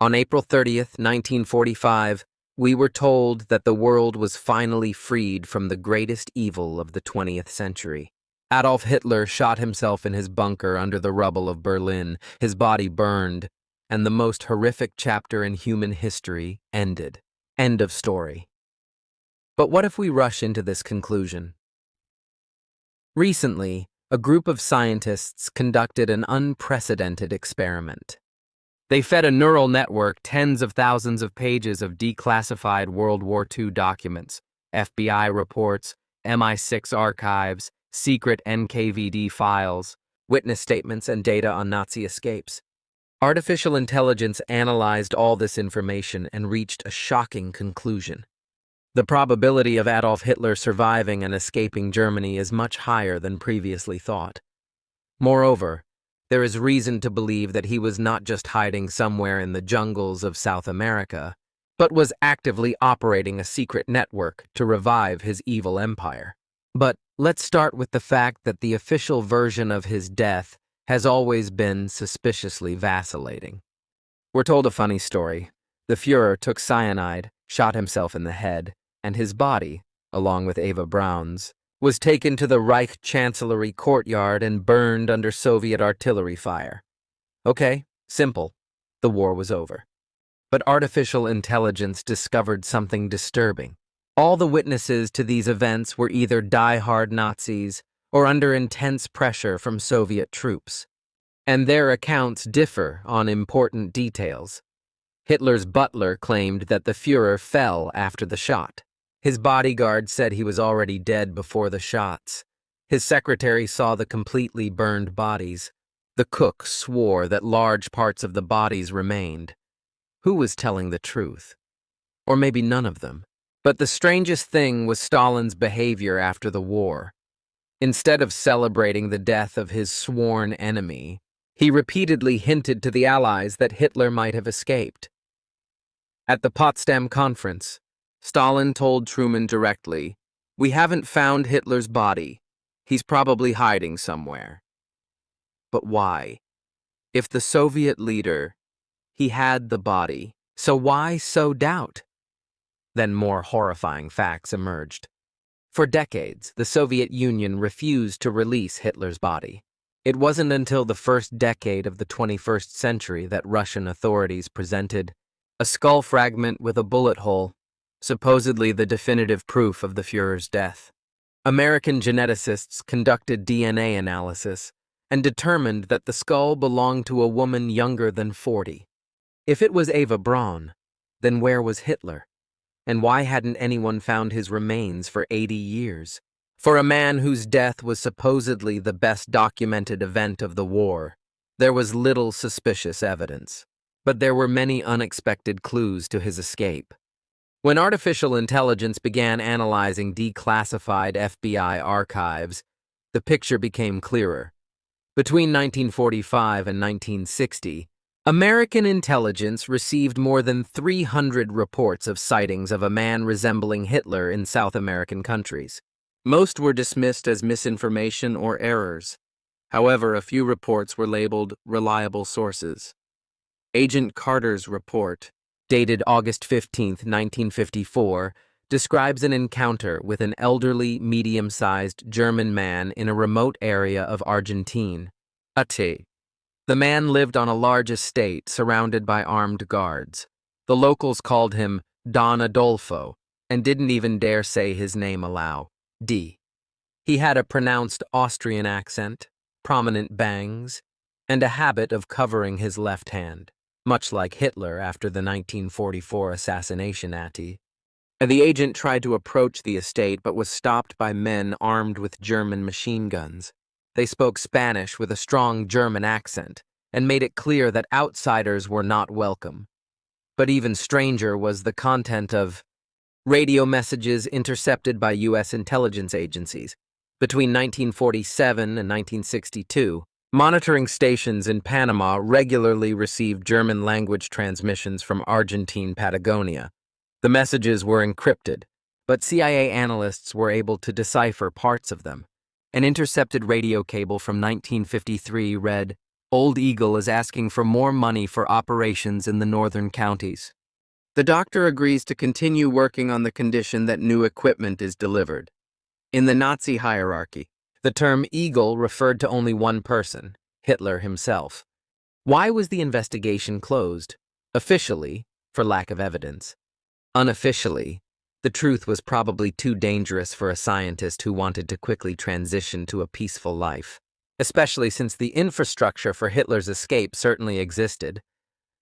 On April 30th, 1945, we were told that the world was finally freed from the greatest evil of the 20th century. Adolf Hitler shot himself in his bunker under the rubble of Berlin, his body burned, and the most horrific chapter in human history ended. End of story. But what if we rush into this conclusion? Recently, a group of scientists conducted an unprecedented experiment. They fed a neural network tens of thousands of pages of declassified World War II documents, FBI reports, MI6 archives, secret NKVD files, witness statements, and data on Nazi escapes. Artificial intelligence analyzed all this information and reached a shocking conclusion. The probability of Adolf Hitler surviving and escaping Germany is much higher than previously thought. Moreover, there is reason to believe that he was not just hiding somewhere in the jungles of South America, but was actively operating a secret network to revive his evil empire. But let's start with the fact that the official version of his death has always been suspiciously vacillating. We're told a funny story. The Führer took cyanide, shot himself in the head, and his body, along with Eva Braun's, was taken to the Reich Chancellery courtyard and burned under Soviet artillery fire. Okay, simple. The war was over. But artificial intelligence discovered something disturbing. All the witnesses to these events were either die-hard Nazis or under intense pressure from Soviet troops. And their accounts differ on important details. Hitler's butler claimed that the Führer fell after the shot. His bodyguard said he was already dead before the shots. His secretary saw the completely burned bodies. The cook swore that large parts of the bodies remained. Who was telling the truth? Or maybe none of them. But the strangest thing was Stalin's behavior after the war. Instead of celebrating the death of his sworn enemy, he repeatedly hinted to the Allies that Hitler might have escaped. At the Potsdam Conference, Stalin told Truman directly, "We haven't found Hitler's body. He's probably hiding somewhere." But why? If the Soviet leader, he had the body, so why sow doubt? Then more horrifying facts emerged. For decades, the Soviet Union refused to release Hitler's body. It wasn't until the first decade of the 21st century that Russian authorities presented a skull fragment with a bullet hole, supposedly the definitive proof of the Führer's death. American geneticists conducted DNA analysis and determined that the skull belonged to a woman younger than 40. If it was Eva Braun, then where was Hitler? And why hadn't anyone found his remains for 80 years? For a man whose death was supposedly the best documented event of the war, there was little suspicious evidence. But there were many unexpected clues to his escape. When artificial intelligence began analyzing declassified FBI archives, the picture became clearer. Between 1945 and 1960, American intelligence received more than 300 reports of sightings of a man resembling Hitler in South American countries. Most were dismissed as misinformation or errors. However, a few reports were labeled reliable sources. Agent Carter's report, dated August 15, 1954, describes an encounter with an elderly, medium-sized German man in a remote area of Argentina. The man lived on a large estate surrounded by armed guards. The locals called him Don Adolfo and didn't even dare say his name aloud. He had a pronounced Austrian accent, prominent bangs, and a habit of covering his left hand, much like Hitler after the 1944 assassination attempt. The agent tried to approach the estate but was stopped by men armed with German machine guns. They spoke Spanish with a strong German accent and made it clear that outsiders were not welcome. But even stranger was the content of radio messages intercepted by U.S. intelligence agencies. Between 1947 and 1962, monitoring stations in Panama regularly received German-language transmissions from Argentine Patagonia. The messages were encrypted, but CIA analysts were able to decipher parts of them. An intercepted radio cable from 1953 read, Old Eagle is asking for more money for operations in the northern counties. The doctor agrees to continue working on the condition that new equipment is delivered. In the Nazi hierarchy, the term Eagle referred to only one person, Hitler himself. Why was the investigation closed? Officially, for lack of evidence. Unofficially, the truth was probably too dangerous for a scientist who wanted to quickly transition to a peaceful life, especially since the infrastructure for Hitler's escape certainly existed.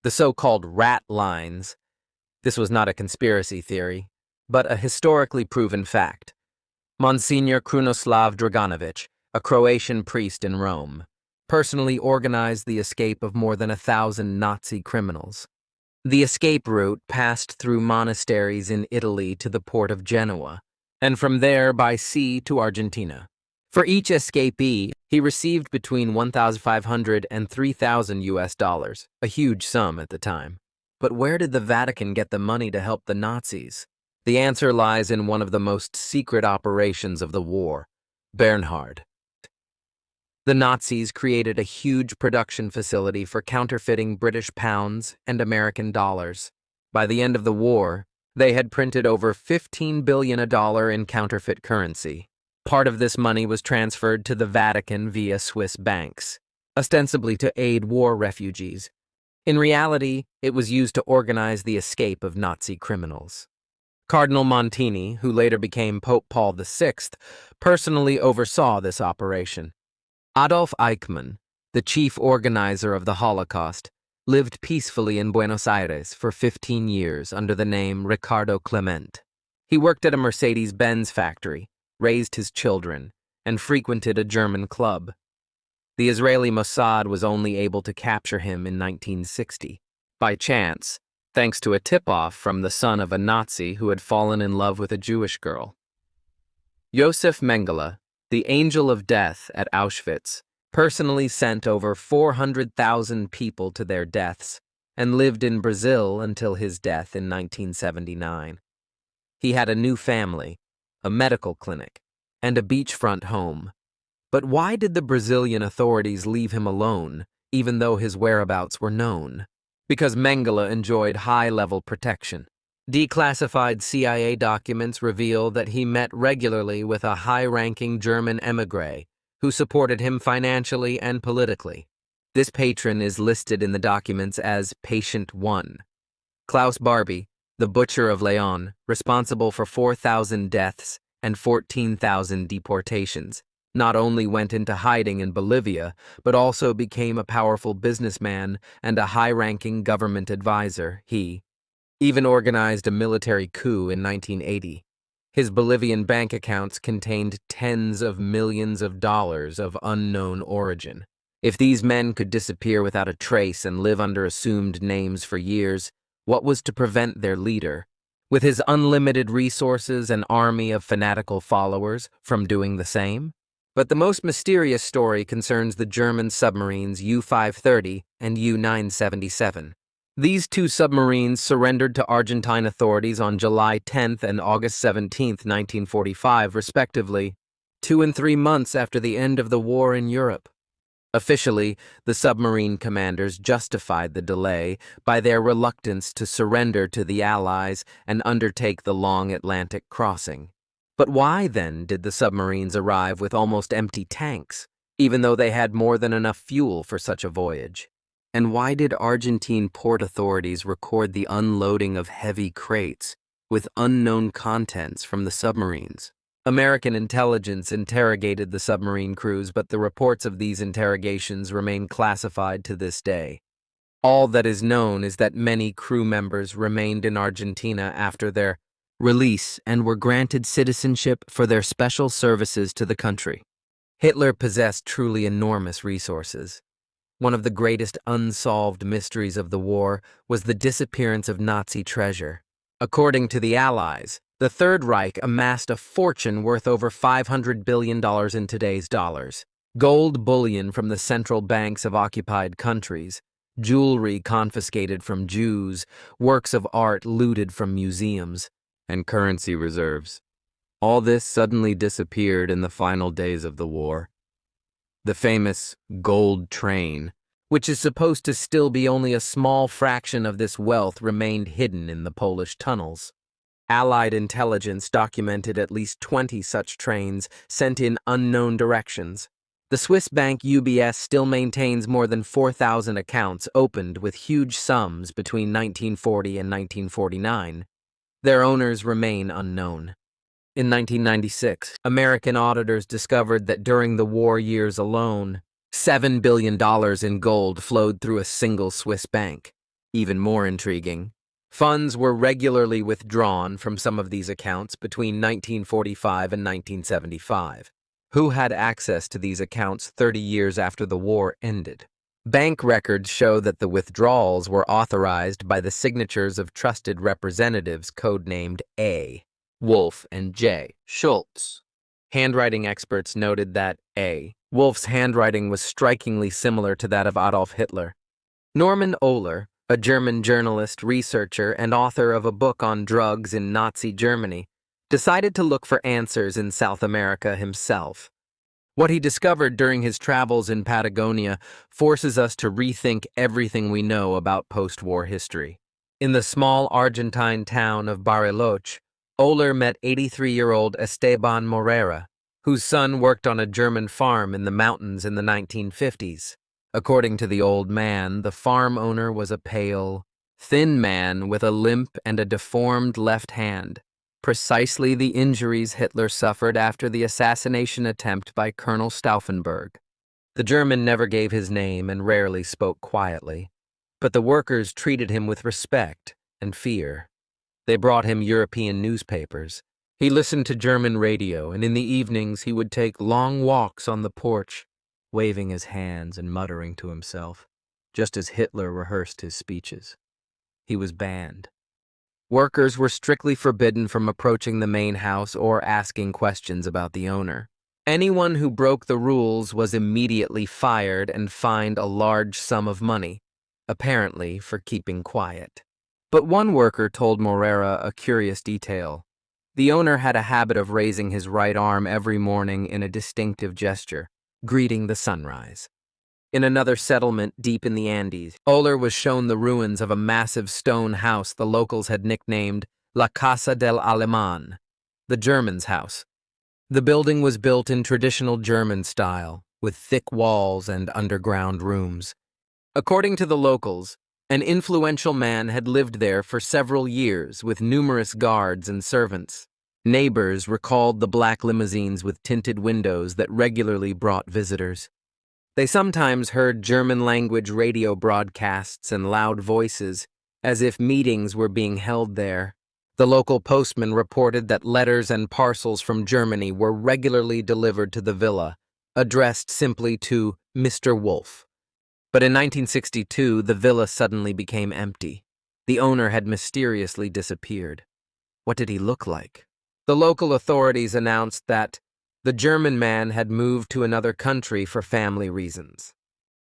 The so-called rat lines. This was not a conspiracy theory, but a historically proven fact. Monsignor Krunoslav Draganović, a Croatian priest in Rome, personally organized the escape of more than 1,000 Nazi criminals. The escape route passed through monasteries in Italy to the port of Genoa, and from there by sea to Argentina. For each escapee, he received between $1,500 and $3,000 US, a huge sum at the time. But where did the Vatican get the money to help the Nazis? The answer lies in one of the most secret operations of the war, Bernhard. The Nazis created a huge production facility for counterfeiting British pounds and American dollars. By the end of the war, they had printed over $15 billion in counterfeit currency. Part of this money was transferred to the Vatican via Swiss banks, ostensibly to aid war refugees. In reality, it was used to organize the escape of Nazi criminals. Cardinal Montini, who later became Pope Paul VI, personally oversaw this operation. Adolf Eichmann, the chief organizer of the Holocaust, lived peacefully in Buenos Aires for 15 years under the name Ricardo Clement. He worked at a Mercedes-Benz factory, raised his children, and frequented a German club. The Israeli Mossad was only able to capture him in 1960, by chance, thanks to a tip-off from the son of a Nazi who had fallen in love with a Jewish girl. Josef Mengele, the angel of death at Auschwitz, personally sent over 400,000 people to their deaths and lived in Brazil until his death in 1979. He had a new family, a medical clinic, and a beachfront home. But why did the Brazilian authorities leave him alone, even though his whereabouts were known? Because Mengele enjoyed high-level protection. Declassified CIA documents reveal that he met regularly with a high-ranking German émigré who supported him financially and politically. This patron is listed in the documents as Patient 1. Klaus Barbie, the butcher of Leon, responsible for 4,000 deaths and 14,000 deportations, not only went into hiding in Bolivia, but also became a powerful businessman and a high-ranking government advisor. He even organized a military coup in 1980. His Bolivian bank accounts contained tens of millions of dollars of unknown origin. If these men could disappear without a trace and live under assumed names for years, what was to prevent their leader, with his unlimited resources and army of fanatical followers, from doing the same? But the most mysterious story concerns the German submarines U-530 and U-977. These two submarines surrendered to Argentine authorities on July 10 and August 17, 1945, respectively, 2 and 3 months after the end of the war in Europe. Officially, the submarine commanders justified the delay by their reluctance to surrender to the Allies and undertake the long Atlantic crossing. But why, then, did the submarines arrive with almost empty tanks, even though they had more than enough fuel for such a voyage? And why did Argentine port authorities record the unloading of heavy crates with unknown contents from the submarines? American intelligence interrogated the submarine crews, but the reports of these interrogations remain classified to this day. All that is known is that many crew members remained in Argentina after their release and were granted citizenship for their special services to the country. Hitler possessed truly enormous resources. One of the greatest unsolved mysteries of the war was the disappearance of Nazi treasure. According to the Allies, the Third Reich amassed a fortune worth over $500 billion in today's dollars. Gold bullion from the central banks of occupied countries, jewelry confiscated from Jews, works of art looted from museums, and currency reserves. All this suddenly disappeared in the final days of the war. The famous gold train which is supposed to still be only a small fraction of this wealth remained hidden in the Polish tunnels. Allied intelligence documented at least 20 such trains sent in unknown directions. The Swiss bank UBS still maintains more than 4,000 accounts opened with huge sums between 1940 and 1949. Their owners remain unknown. In 1996, American auditors discovered that during the war years alone, $7 billion in gold flowed through a single Swiss bank. Even more intriguing, funds were regularly withdrawn from some of these accounts between 1945 and 1975. Who had access to these accounts 30 years after the war ended? Bank records show that the withdrawals were authorized by the signatures of trusted representatives codenamed A. Wolf and J. Schultz. Handwriting experts noted that A. Wolf's handwriting was strikingly similar to that of Adolf Hitler. Norman Ohler, a German journalist, researcher, and author of a book on drugs in Nazi Germany, decided to look for answers in South America himself. What he discovered during his travels in Patagonia forces us to rethink everything we know about post-war history. In the small Argentine town of Bariloche, Ohler met 83-year-old Esteban Morera, whose son worked on a German farm in the mountains in the 1950s. According to the old man, the farm owner was a pale, thin man with a limp and a deformed left hand, precisely the injuries Hitler suffered after the assassination attempt by Colonel Stauffenberg. The German never gave his name and rarely spoke quietly, but the workers treated him with respect and fear. They brought him European newspapers. He listened to German radio, and in the evenings he would take long walks on the porch, waving his hands and muttering to himself, just as Hitler rehearsed his speeches. He was banned. Workers were strictly forbidden from approaching the main house or asking questions about the owner. Anyone who broke the rules was immediately fired and fined a large sum of money, apparently for keeping quiet. But one worker told Morera a curious detail. The owner had a habit of raising his right arm every morning in a distinctive gesture, greeting the sunrise. In another settlement deep in the Andes, Ohler was shown the ruins of a massive stone house the locals had nicknamed La Casa del Alemán, the German's house. The building was built in traditional German style, with thick walls and underground rooms. According to the locals, an influential man had lived there for several years with numerous guards and servants. Neighbors recalled the black limousines with tinted windows that regularly brought visitors. They sometimes heard German-language radio broadcasts and loud voices, as if meetings were being held there. The local postman reported that letters and parcels from Germany were regularly delivered to the villa, addressed simply to Mr. Wolf. But in 1962, the villa suddenly became empty. The owner had mysteriously disappeared. What did he look like? The local authorities announced that the German man had moved to another country for family reasons.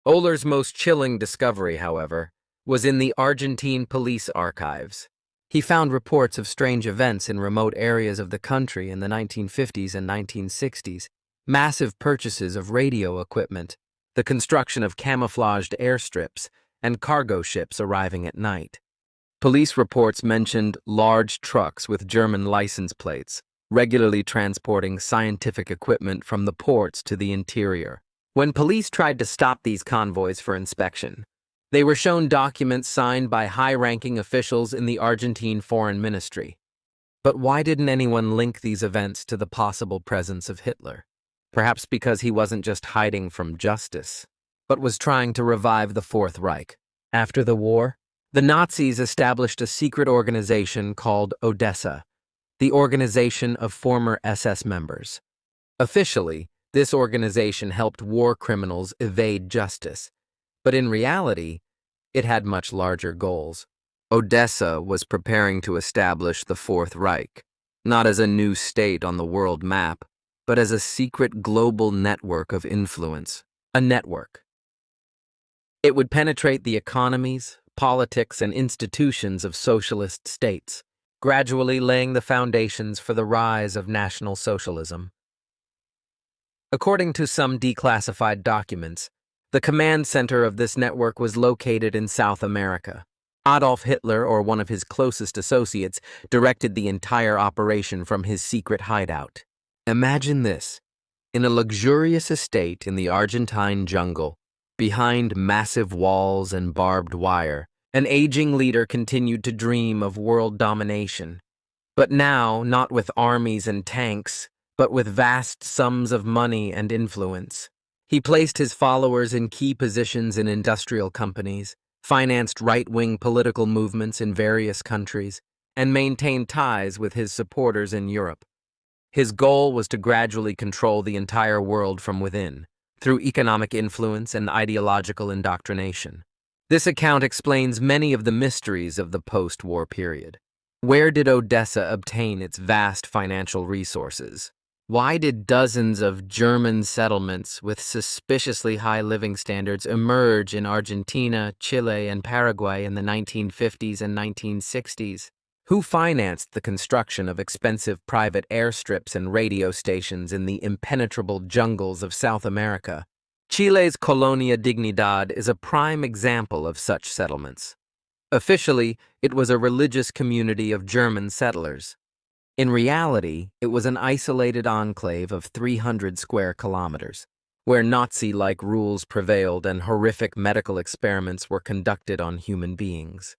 Ohler's most chilling discovery, however, was in the Argentine police archives. He found reports of strange events in remote areas of the country in the 1950s and 1960s, massive purchases of radio equipment, the construction of camouflaged airstrips, and cargo ships arriving at night. Police reports mentioned large trucks with German license plates, regularly transporting scientific equipment from the ports to the interior. When police tried to stop these convoys for inspection, they were shown documents signed by high-ranking officials in the Argentine Foreign Ministry. But why didn't anyone link these events to the possible presence of Hitler? Perhaps because he wasn't just hiding from justice, but was trying to revive the Fourth Reich. After the war, the Nazis established a secret organization called Odessa, the Organization of Former SS Members. Officially, this organization helped war criminals evade justice, but in reality, it had much larger goals. Odessa was preparing to establish the Fourth Reich, not as a new state on the world map, but as a secret global network of influence. A network. It would penetrate the economies, politics, and institutions of socialist states, gradually laying the foundations for the rise of National Socialism. According to some declassified documents, The command center of this network was located in South America. Adolf Hitler, or one of his closest associates, directed the entire operation from his secret hideout. Imagine this. In a luxurious estate in the Argentine jungle, behind massive walls and barbed wire, an aging leader continued to dream of world domination. But now, not with armies and tanks, but with vast sums of money and influence. He placed his followers in key positions in industrial companies, financed right-wing political movements in various countries, and maintained ties with his supporters in Europe. His goal was to gradually control the entire world from within, through economic influence and ideological indoctrination. This account explains many of the mysteries of the post-war period. Where did Odessa obtain its vast financial resources? Why did dozens of German settlements with suspiciously high living standards emerge in Argentina, Chile, and Paraguay in the 1950s and 1960s? Who financed the construction of expensive private airstrips and radio stations in the impenetrable jungles of South America? Chile's Colonia Dignidad is a prime example of such settlements. Officially, it was a religious community of German settlers. In reality, it was an isolated enclave of 300 square kilometers, where Nazi-like rules prevailed and horrific medical experiments were conducted on human beings.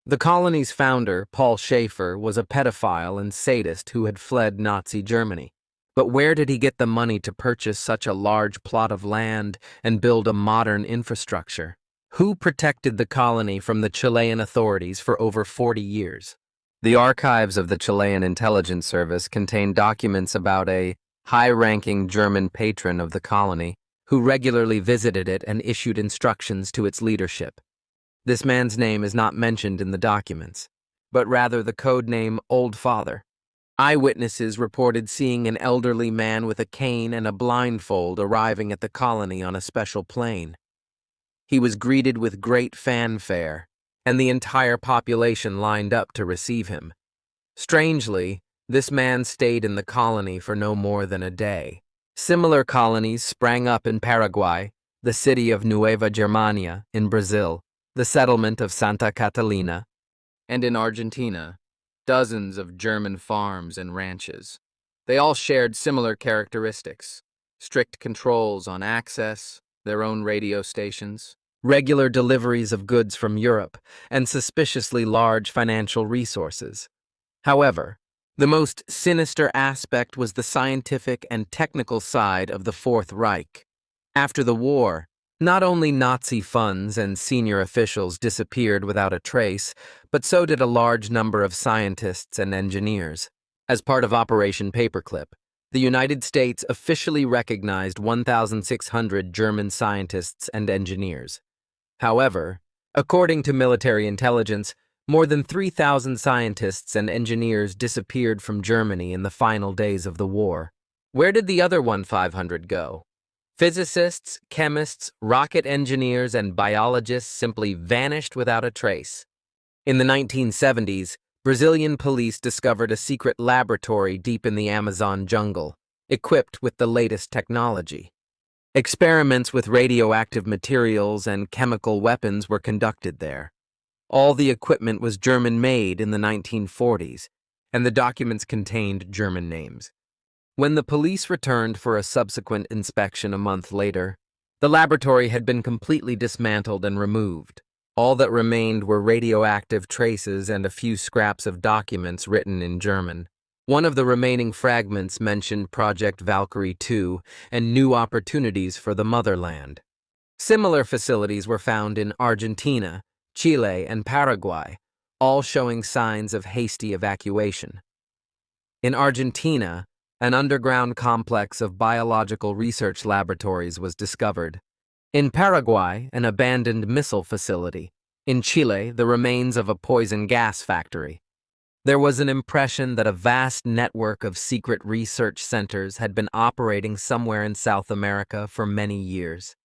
The colony's founder, Paul Schaefer, was a pedophile and sadist who had fled Nazi Germany. But where did he get the money to purchase such a large plot of land and build a modern infrastructure? Who protected the colony from the Chilean authorities for over 40 years? The archives of the Chilean intelligence service contain documents about a high-ranking German patron of the colony who regularly visited it and issued instructions to its leadership. This man's name is not mentioned in the documents, but rather the code name Old Father. Eyewitnesses reported seeing an elderly man with a cane and a blindfold arriving at the colony on a special plane. He was greeted with great fanfare, and the entire population lined up to receive him. Strangely, this man stayed in the colony for no more than a day. Similar colonies sprang up in Paraguay, the city of Nueva Germania in Brazil, the settlement of Santa Catalina, and in Argentina, dozens of German farms and ranches. They all shared similar characteristics: strict controls on access, their own radio stations, regular deliveries of goods from Europe, and suspiciously large financial resources. However, the most sinister aspect was the scientific and technical side of the Fourth Reich. After the war, not only Nazi funds and senior officials disappeared without a trace, but so did a large number of scientists and engineers. As part of Operation Paperclip, the United States officially recognized 1,600 German scientists and engineers. However, according to military intelligence, more than 3,000 scientists and engineers disappeared from Germany in the final days of the war. Where did the other 1,500 go? Physicists, chemists, rocket engineers, and biologists simply vanished without a trace. In the 1970s, Brazilian police discovered a secret laboratory deep in the Amazon jungle, equipped with the latest technology. Experiments with radioactive materials and chemical weapons were conducted there. All the equipment was German-made in the 1940s, and the documents contained German names. When the police returned for a subsequent inspection a month later, the laboratory had been completely dismantled and removed. All that remained were radioactive traces and a few scraps of documents written in German. One of the remaining fragments mentioned Project Valkyrie II and new opportunities for the motherland. Similar facilities were found in Argentina, Chile, and Paraguay, all showing signs of hasty evacuation. In Argentina, an underground complex of biological research laboratories was discovered. In Paraguay, an abandoned missile facility. In Chile, the remains of a poison gas factory. There was an impression that a vast network of secret research centers had been operating somewhere in South America for many years.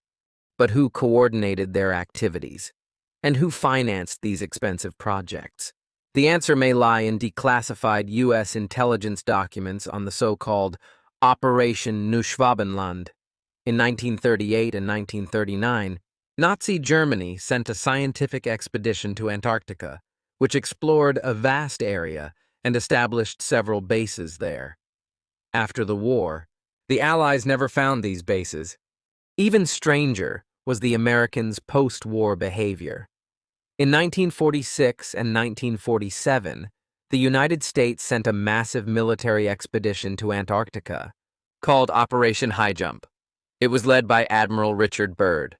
But who coordinated their activities? And who financed these expensive projects? The answer may lie in declassified U.S. intelligence documents on the so-called Operation Neuschwabenland. In 1938 and 1939, Nazi Germany sent a scientific expedition to Antarctica, which explored a vast area and established several bases there. After the war, the Allies never found these bases. Even stranger was the Americans' post-war behavior. In 1946 and 1947, the United States sent a massive military expedition to Antarctica, called Operation High Jump. It was led by Admiral Richard Byrd.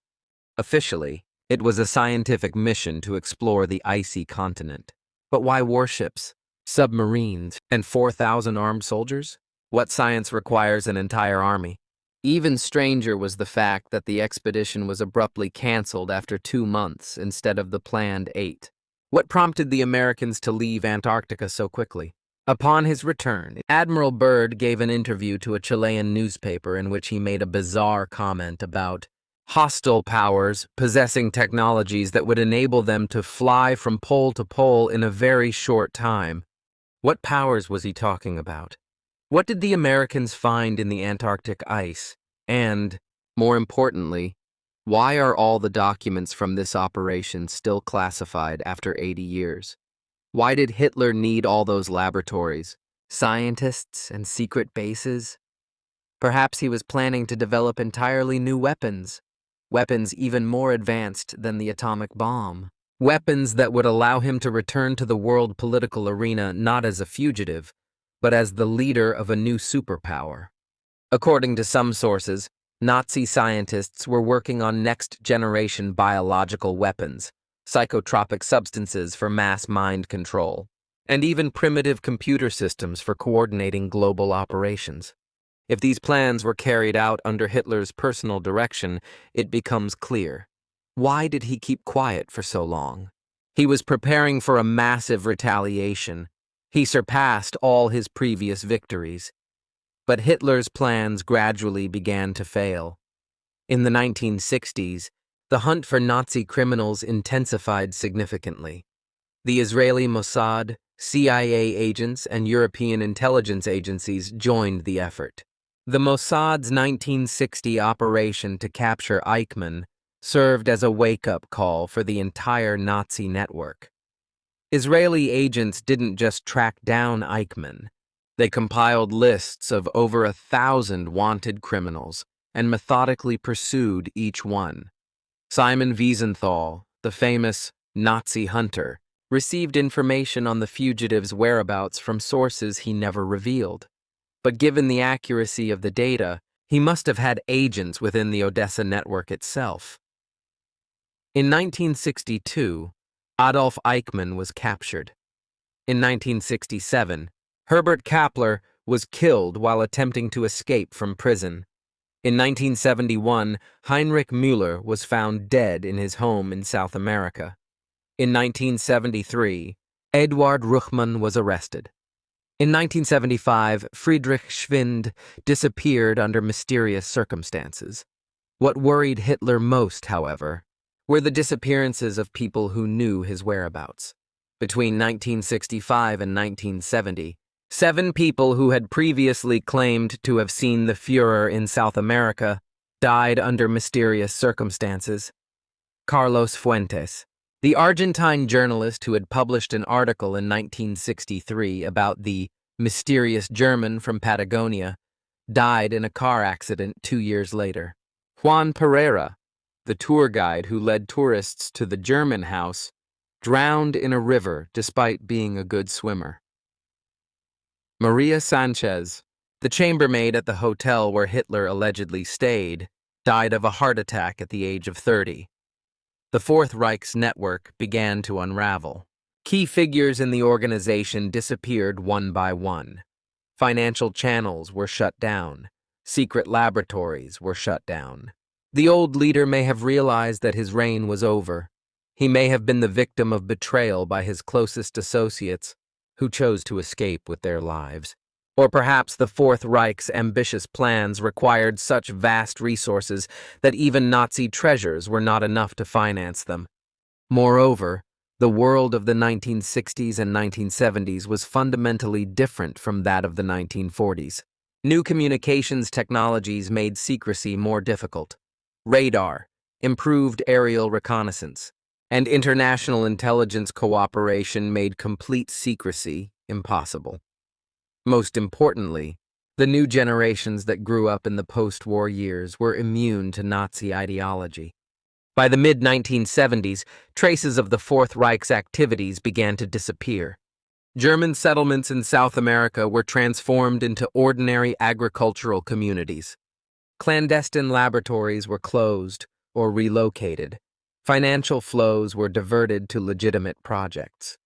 Officially, it was a scientific mission to explore the icy continent. But why warships, submarines, and 4,000 armed soldiers? What science requires an entire army? Even stranger was the fact that the expedition was abruptly canceled after 2 months instead of the planned 8. What prompted the Americans to leave Antarctica so quickly? Upon his return, Admiral Byrd gave an interview to a Chilean newspaper in which he made a bizarre comment about hostile powers possessing technologies that would enable them to fly from pole to pole in a very short time. What powers was he talking about? What did the Americans find in the Antarctic ice? And, more importantly, why are all the documents from this operation still classified after 80 years? Why did Hitler need all those laboratories, scientists, and secret bases? Perhaps he was planning to develop entirely new weapons even more advanced than the atomic bomb. Weapons that would allow him to return to the world political arena not as a fugitive, but as the leader of a new superpower. According to some sources, Nazi scientists were working on next-generation biological weapons, psychotropic substances for mass mind control, and even primitive computer systems for coordinating global operations. If these plans were carried out under Hitler's personal direction, it becomes clear. Why did he keep quiet for so long? He was preparing for a massive retaliation. He surpassed all his previous victories. But Hitler's plans gradually began to fail. In the 1960s, the hunt for Nazi criminals intensified significantly. The Israeli Mossad, CIA agents, and European intelligence agencies joined the effort. The Mossad's 1960 operation to capture Eichmann served as a wake-up call for the entire Nazi network. Israeli agents didn't just track down Eichmann. They compiled lists of over 1,000 wanted criminals and methodically pursued each one. Simon Wiesenthal, the famous Nazi hunter, received information on the fugitives' whereabouts from sources he never revealed. But given the accuracy of the data, he must have had agents within the Odessa network itself. In 1962, Adolf Eichmann was captured. In 1967, Herbert Kappler was killed while attempting to escape from prison. In 1971, Heinrich Müller was found dead in his home in South America. In 1973, Eduard Ruchmann was arrested. In 1975, Friedrich Schwind disappeared under mysterious circumstances. What worried Hitler most, however, were the disappearances of people who knew his whereabouts. Between 1965 and 1970, 7 people who had previously claimed to have seen the Führer in South America died under mysterious circumstances. Carlos Fuentes, the Argentine journalist who had published an article in 1963 about the mysterious German from Patagonia, died in a car accident 2 years later. Juan Pereira, the tour guide who led tourists to the German house, drowned in a river despite being a good swimmer. Maria Sanchez, the chambermaid at the hotel where Hitler allegedly stayed, died of a heart attack at the age of 30. The Fourth Reich's network began to unravel. Key figures in the organization disappeared one by one. Financial channels were shut down. Secret laboratories were shut down. The old leader may have realized that his reign was over. He may have been the victim of betrayal by his closest associates, who chose to escape with their lives. Or perhaps the Fourth Reich's ambitious plans required such vast resources that even Nazi treasures were not enough to finance them. Moreover, the world of the 1960s and 1970s was fundamentally different from that of the 1940s. New communications technologies made secrecy more difficult. Radar, improved aerial reconnaissance, and international intelligence cooperation made complete secrecy impossible. Most importantly, the new generations that grew up in the post-war years were immune to Nazi ideology. By the mid-1970s, traces of the Fourth Reich's activities began to disappear. German settlements in South America were transformed into ordinary agricultural communities. Clandestine laboratories were closed or relocated. Financial flows were diverted to legitimate projects.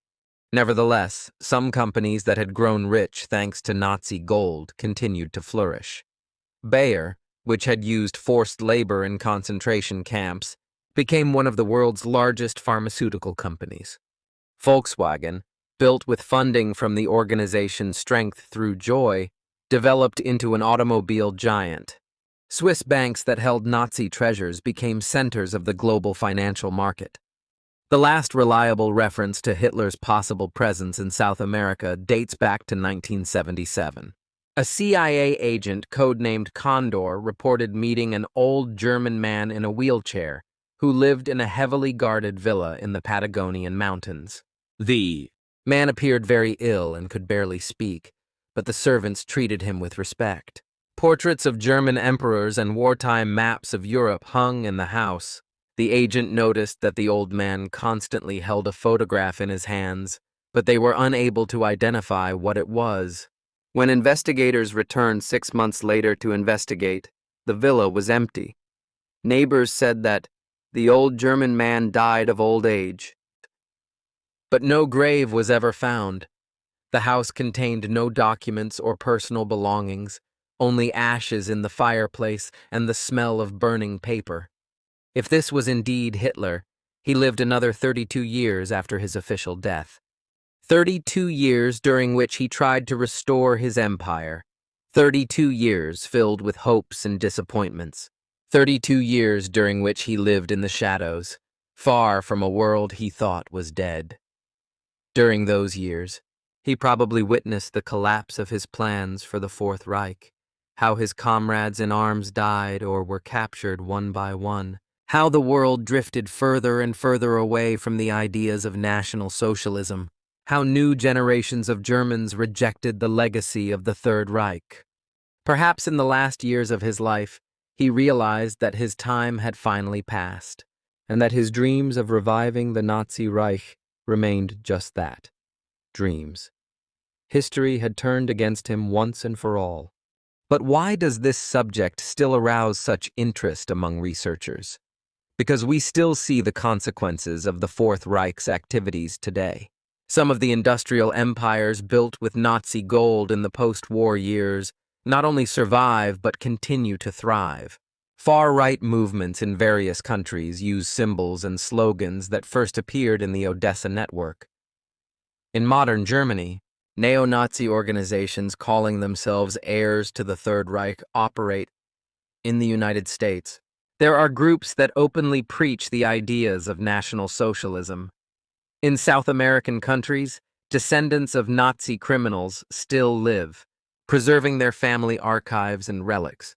Nevertheless, some companies that had grown rich thanks to Nazi gold continued to flourish. Bayer, which had used forced labor in concentration camps, became one of the world's largest pharmaceutical companies. Volkswagen, built with funding from the organization's Strength Through Joy, developed into an automobile giant. Swiss banks that held Nazi treasures became centers of the global financial market. The last reliable reference to Hitler's possible presence in South America dates back to 1977. A CIA agent codenamed Condor reported meeting an old German man in a wheelchair who lived in a heavily guarded villa in the Patagonian mountains. The man appeared very ill and could barely speak, but the servants treated him with respect. Portraits of German emperors and wartime maps of Europe hung in the house. The agent noticed that the old man constantly held a photograph in his hands, but they were unable to identify what it was. When investigators returned 6 months later to investigate, the villa was empty. Neighbors said that the old German man died of old age. But no grave was ever found. The house contained no documents or personal belongings, only ashes in the fireplace and the smell of burning paper. If this was indeed Hitler, he lived another 32 years after his official death. 32 years during which he tried to restore his empire. 32 years filled with hopes and disappointments. 32 years during which he lived in the shadows, far from a world he thought was dead. During those years, he probably witnessed the collapse of his plans for the Fourth Reich, how his comrades in arms died or were captured one by one, how the world drifted further and further away from the ideas of National Socialism, how new generations of Germans rejected the legacy of the Third Reich. Perhaps in the last years of his life, he realized that his time had finally passed, and that his dreams of reviving the Nazi Reich remained just that, dreams. History had turned against him once and for all. But why does this subject still arouse such interest among researchers? Because we still see the consequences of the Fourth Reich's activities today. Some of the industrial empires built with Nazi gold in the post-war years not only survive but continue to thrive. Far-right movements in various countries use symbols and slogans that first appeared in the Odessa network. In modern Germany, neo-Nazi organizations calling themselves heirs to the Third Reich operate. In the United States, there are groups that openly preach the ideas of National Socialism. In South American countries, descendants of Nazi criminals still live, preserving their family archives and relics.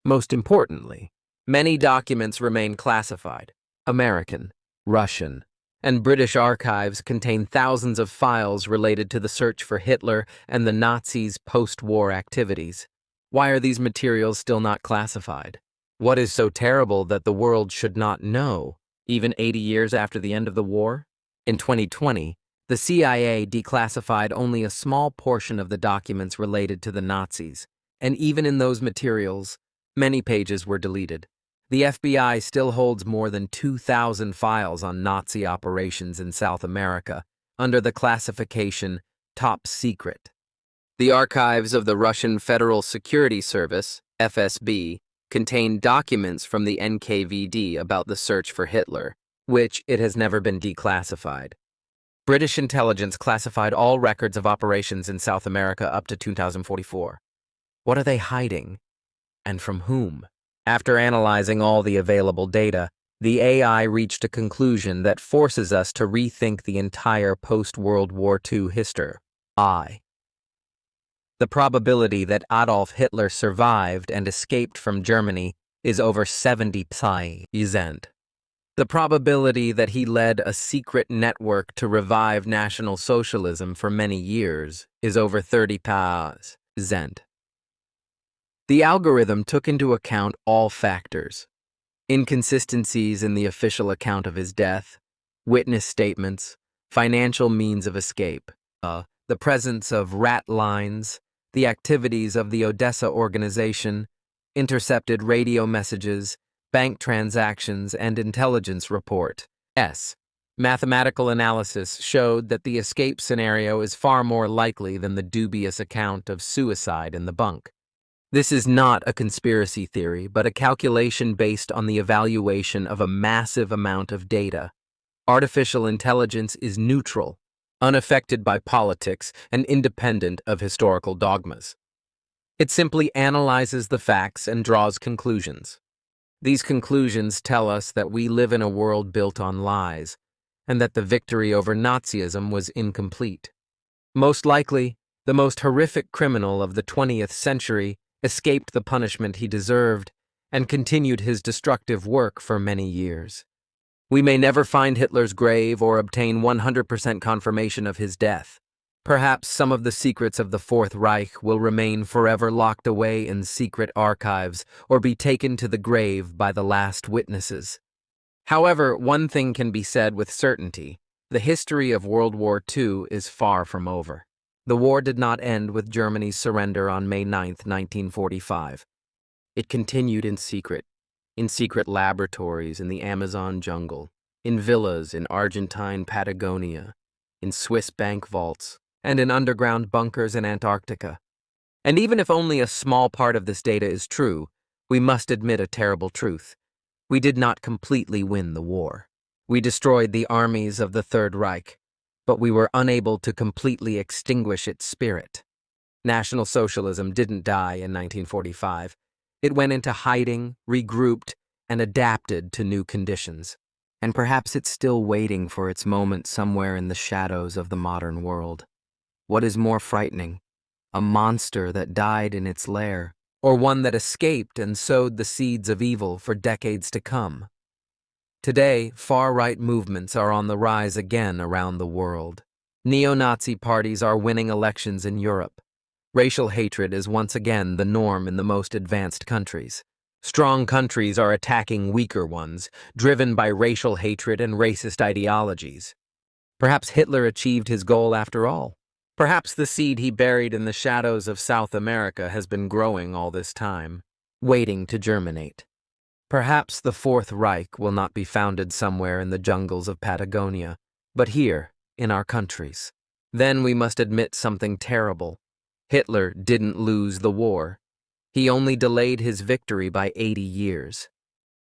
Most importantly, many documents remain classified. American, Russian, and British archives contain thousands of files related to the search for Hitler and the Nazis' post-war activities. Why are these materials still not classified? What is so terrible that the world should not know, even 80 years after the end of the war? In 2020, the CIA declassified only a small portion of the documents related to the Nazis, and even in those materials, many pages were deleted. The FBI still holds more than 2,000 files on Nazi operations in South America under the classification Top Secret. The archives of the Russian Federal Security Service, FSB, contain documents from the NKVD about the search for Hitler, which it has never been declassified. British intelligence classified all records of operations in South America up to 2044. What are they hiding? And from whom? After analyzing all the available data, the AI reached a conclusion that forces us to rethink the entire post-World War II history. The probability that Adolf Hitler survived and escaped from Germany is over 70%. The probability that he led a secret network to revive National Socialism for many years is over 30%. The algorithm took into account all factors: inconsistencies in the official account of his death, witness statements, financial means of escape, the presence of rat lines, the activities of the Odessa organization, intercepted radio messages, bank transactions, and intelligence report. Mathematical analysis showed that the escape scenario is far more likely than the dubious account of suicide in the bunk. This is not a conspiracy theory, but a calculation based on the evaluation of a massive amount of data. Artificial intelligence is neutral, unaffected by politics, and independent of historical dogmas. It simply analyzes the facts and draws conclusions. These conclusions tell us that we live in a world built on lies, and that the victory over Nazism was incomplete. Most likely, the most horrific criminal of the 20th century escaped the punishment he deserved and continued his destructive work for many years. We may never find Hitler's grave or obtain 100% confirmation of his death. Perhaps some of the secrets of the Fourth Reich will remain forever locked away in secret archives or be taken to the grave by the last witnesses. However, one thing can be said with certainty: the history of World War II is far from over. The war did not end with Germany's surrender on May 9, 1945. It continued in secret laboratories in the Amazon jungle, in villas in Argentine Patagonia, in Swiss bank vaults, and in underground bunkers in Antarctica. And even if only a small part of this data is true, we must admit a terrible truth. We did not completely win the war. We destroyed the armies of the Third Reich, but we were unable to completely extinguish its spirit. National Socialism didn't die in 1945. It went into hiding, regrouped, and adapted to new conditions. And perhaps it's still waiting for its moment somewhere in the shadows of the modern world. What is more frightening? A monster that died in its lair, or one that escaped and sowed the seeds of evil for decades to come? Today, far-right movements are on the rise again around the world. Neo-Nazi parties are winning elections in Europe. Racial hatred is once again the norm in the most advanced countries. Strong countries are attacking weaker ones, driven by racial hatred and racist ideologies. Perhaps Hitler achieved his goal after all. Perhaps the seed he buried in the shadows of South America has been growing all this time, waiting to germinate. Perhaps the Fourth Reich will not be founded somewhere in the jungles of Patagonia, but here, in our countries. Then we must admit something terrible. Hitler didn't lose the war. He only delayed his victory by 80 years.